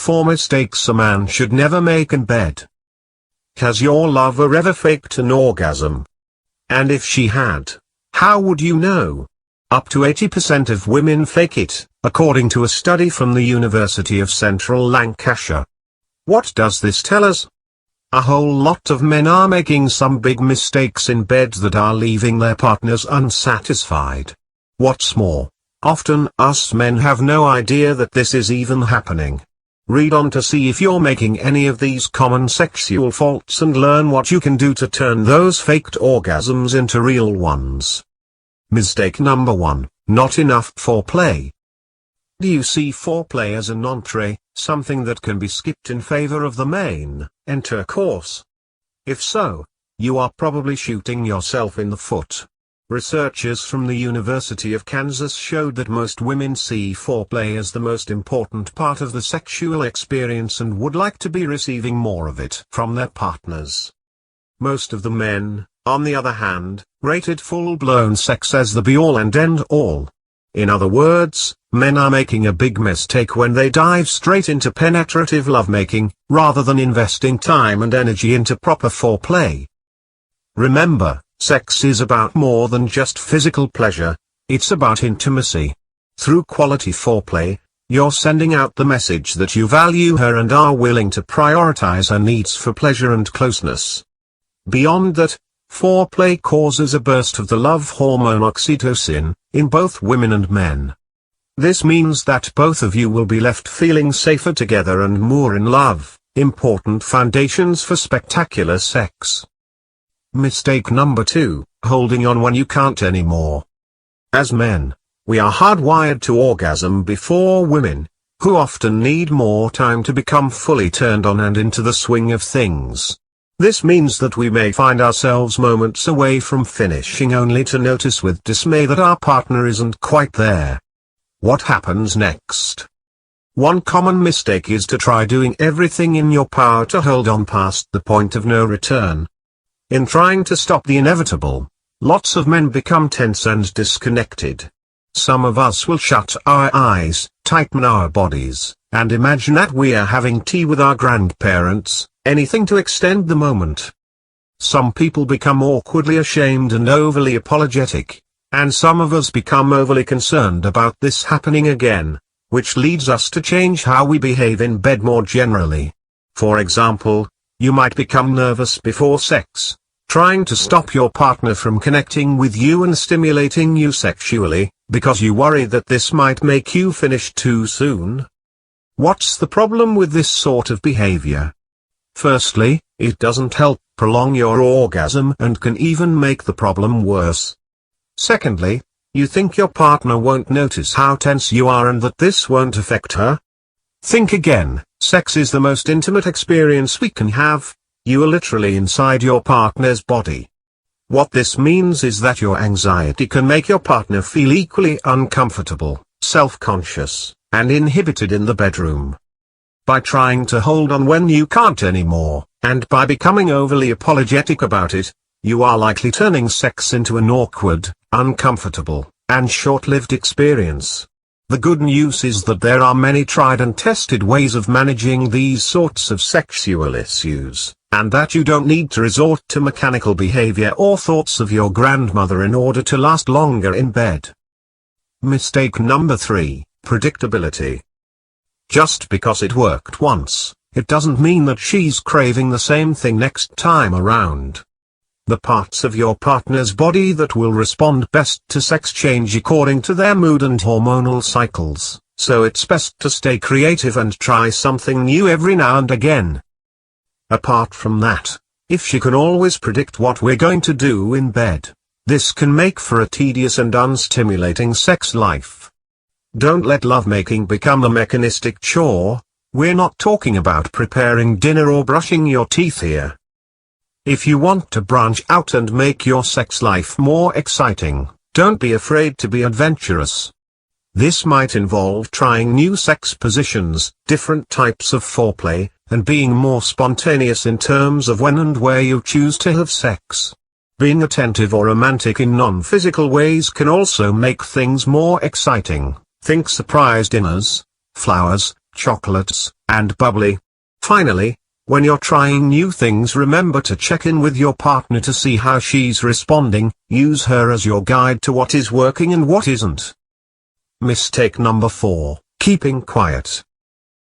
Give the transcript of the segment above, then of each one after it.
4 mistakes a man should never make in bed. Has your lover ever faked an orgasm? And if she had, how would you know? Up to 80% of women fake it, according to a study from the University of Central Lancashire. What does this tell us? A whole lot of men are making some big mistakes in bed that are leaving their partners unsatisfied. What's more, often us men have no idea that this is even happening. Read on to see if you're making any of these common sexual faults and learn what you can do to turn those faked orgasms into real ones. Mistake number 1, not enough foreplay. Do you see foreplay as an entree, something that can be skipped in favor of the main, enter course? If so, you are probably shooting yourself in the foot. Researchers from the University of Kansas showed that most women see foreplay as the most important part of the sexual experience and would like to be receiving more of it from their partners. Most of the men, on the other hand, rated full-blown sex as the be-all and end-all. In other words, men are making a big mistake when they dive straight into penetrative lovemaking, rather than investing time and energy into proper foreplay. Remember, sex is about more than just physical pleasure, it's about intimacy. Through quality foreplay, you're sending out the message that you value her and are willing to prioritize her needs for pleasure and closeness. Beyond that, foreplay causes a burst of the love hormone oxytocin, in both women and men. This means that both of you will be left feeling safer together and more in love, important foundations for spectacular sex. Mistake number 2, holding on when you can't anymore. As men, we are hardwired to orgasm before women, who often need more time to become fully turned on and into the swing of things. This means that we may find ourselves moments away from finishing only to notice with dismay that our partner isn't quite there. What happens next? One common mistake is to try doing everything in your power to hold on past the point of no return. In trying to stop the inevitable, lots of men become tense and disconnected. Some of us will shut our eyes, tighten our bodies, and imagine that we are having tea with our grandparents, anything to extend the moment. Some people become awkwardly ashamed and overly apologetic, and some of us become overly concerned about this happening again, which leads us to change how we behave in bed more generally. For example, you might become nervous before sex, trying to stop your partner from connecting with you and stimulating you sexually, because you worry that this might make you finish too soon. What's the problem with this sort of behavior? Firstly, it doesn't help prolong your orgasm and can even make the problem worse. Secondly, you think your partner won't notice how tense you are and that this won't affect her? Think again, sex is the most intimate experience we can have. You are literally inside your partner's body. What this means is that your anxiety can make your partner feel equally uncomfortable, self-conscious, and inhibited in the bedroom. By trying to hold on when you can't anymore, and by becoming overly apologetic about it, you are likely turning sex into an awkward, uncomfortable, and short-lived experience. The good news is that there are many tried and tested ways of managing these sorts of sexual issues, and that you don't need to resort to mechanical behavior or thoughts of your grandmother in order to last longer in bed. Mistake number 3, predictability. Just because it worked once, it doesn't mean that she's craving the same thing next time around. The parts of your partner's body that will respond best to sex change according to their mood and hormonal cycles, so it's best to stay creative and try something new every now and again. Apart from that, if she can always predict what we're going to do in bed, this can make for a tedious and unstimulating sex life. Don't let lovemaking become a mechanistic chore. We're not talking about preparing dinner or brushing your teeth here. If you want to branch out and make your sex life more exciting, don't be afraid to be adventurous. This might involve trying new sex positions, different types of foreplay, and being more spontaneous in terms of when and where you choose to have sex. Being attentive or romantic in non-physical ways can also make things more exciting. Think surprise dinners, flowers, chocolates, and bubbly. Finally, when you're trying new things, remember to check in with your partner to see how she's responding. Use her as your guide to what is working and what isn't. Mistake number 4, keeping quiet.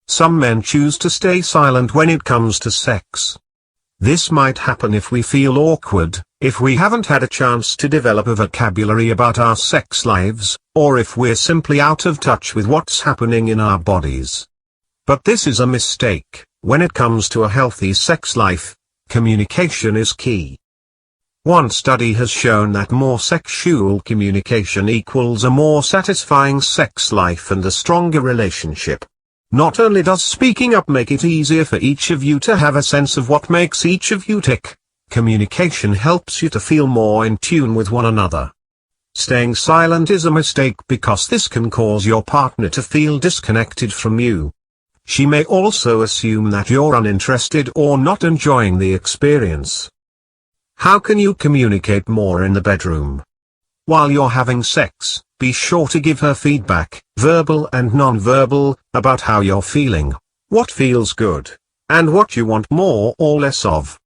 Some men choose to stay silent when it comes to sex. This might happen if we feel awkward, if we haven't had a chance to develop a vocabulary about our sex lives, or if we're simply out of touch with what's happening in our bodies. But this is a mistake. When it comes to a healthy sex life, communication is key. One study has shown that more sexual communication equals a more satisfying sex life and a stronger relationship. Not only does speaking up make it easier for each of you to have a sense of what makes each of you tick, communication helps you to feel more in tune with one another. Staying silent is a mistake because this can cause your partner to feel disconnected from you. She may also assume that you're uninterested or not enjoying the experience. How can you communicate more in the bedroom? While you're having sex, be sure to give her feedback, verbal and non-verbal, about how you're feeling, what feels good, and what you want more or less of.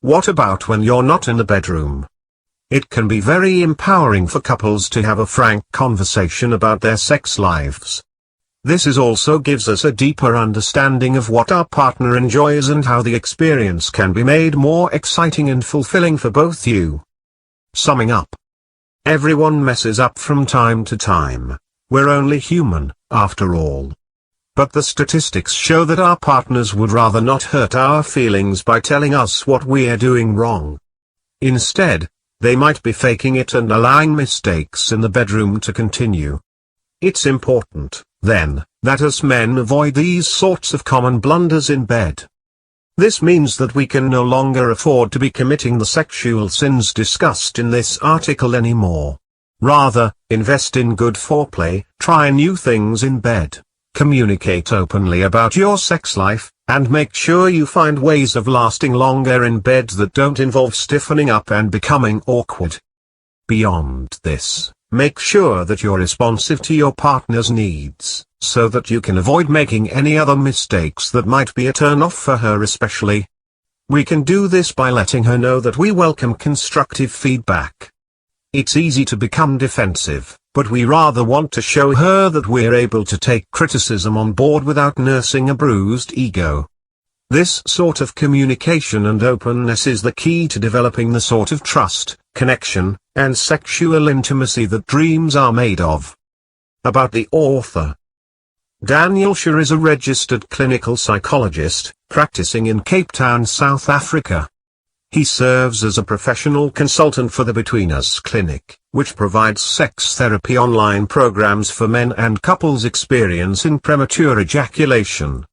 What about when you're not in the bedroom? It can be very empowering for couples to have a frank conversation about their sex lives. This also gives us a deeper understanding of what our partner enjoys and how the experience can be made more exciting and fulfilling for both you. Summing up. Everyone messes up from time to time. We're only human, after all. But the statistics show that our partners would rather not hurt our feelings by telling us what we're doing wrong. Instead, they might be faking it and allowing mistakes in the bedroom to continue. It's important, then, that us men avoid these sorts of common blunders in bed. This means that we can no longer afford to be committing the sexual sins discussed in this article anymore. Rather, invest in good foreplay, try new things in bed, communicate openly about your sex life, and make sure you find ways of lasting longer in bed that don't involve stiffening up and becoming awkward. Beyond this, make sure that you're responsive to your partner's needs, so that you can avoid making any other mistakes that might be a turn-off for her especially. We can do this by letting her know that we welcome constructive feedback. It's easy to become defensive, but we rather want to show her that we're able to take criticism on board without nursing a bruised ego. This sort of communication and openness is the key to developing the sort of trust, connection, and sexual intimacy that dreams are made of. About the author. Daniel Shaw is a registered clinical psychologist, practicing in Cape Town, South Africa. He serves as a professional consultant for the Between Us Clinic, which provides sex therapy online programs for men and couples experiencing premature ejaculation.